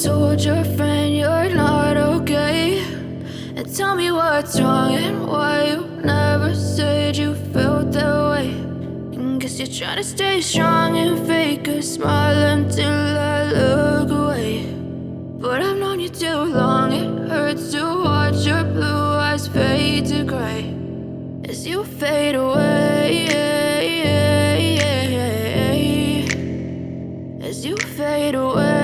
told your friend you're not okay? And tell me what's wrong and why you never said you felt that way. And guess you're trying to stay strong and fake a smile until I look away. But I've known you too long, it hurts to watch your blue eyes fade to gray as you fade away, as you fade away.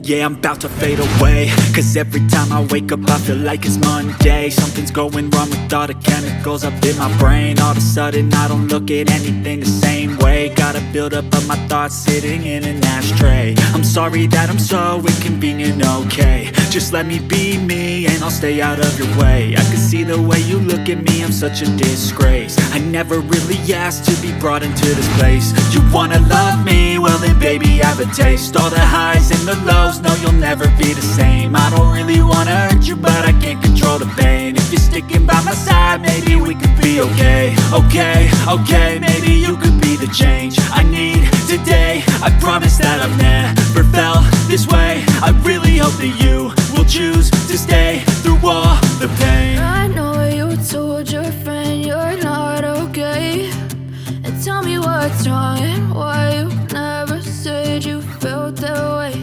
Yeah, I'm about to fade away, cause every time I wake up I feel like it's Monday. Something's going wrong with all the chemicals up in my brain. All of a sudden I don't look at anything the same way. Got a buildup of my thoughts sitting in an ashtray. I'm sorry that I'm so inconvenient, okay? Just let me be me and I'll stay out of your way. I can see the way you look at me, I'm such a disgrace. I never really asked to be brought into this place. You wanna love me? Well then baby I have a taste. All the highs and the lows, no you'll never be the same. I don't really wanna hurt you but I can't control the pain. If you're sticking by my side maybe we could be okay. Okay, maybe you could be the change I need today. I promise that I've never felt this way. I really hope that you will choose to stay through all the pain. I know you told your friend you're not okay. And tell me what's wrong and why you never said you felt that way.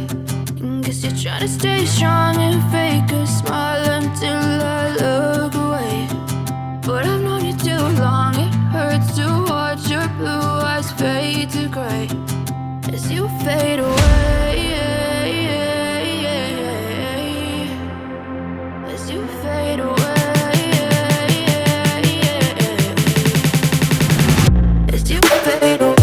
And guess you're trying to stay strong and fake a smile until I look away. But I've known you too long, it hurts to watch your blue eyes fade to gray as you fade away, as you fade away, as you fade away.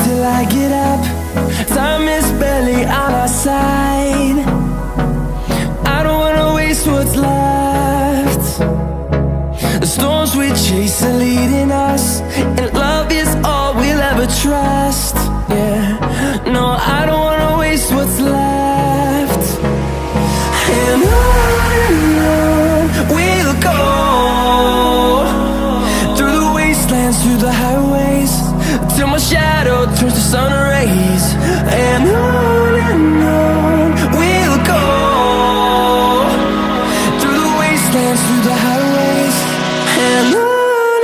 Till I get up, time is barely on our side. I don't wanna waste what's left. The storms we chase are leading us, and love is all we'll ever trust. Yeah, no, I don't wanna waste what's left. And on we'll go, through the wastelands, through the highways, till my shadow turns to sun rays. And on we'll go, through the wastelands, wastelands, through the highways, and on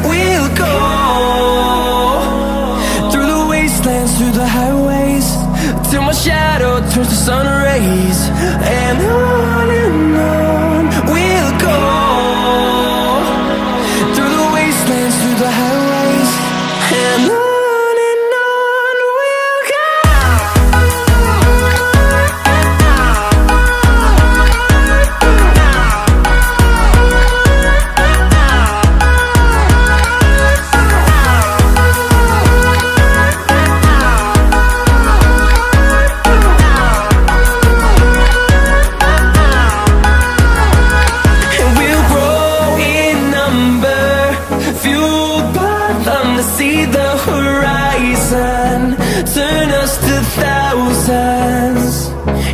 we'll go. Through the highways, till my shadow turns to sun rays, and on we'll go. Through the wastelands, through the highways, and on we'll go. See the horizon, turn us to thousands,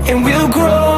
and we'll grow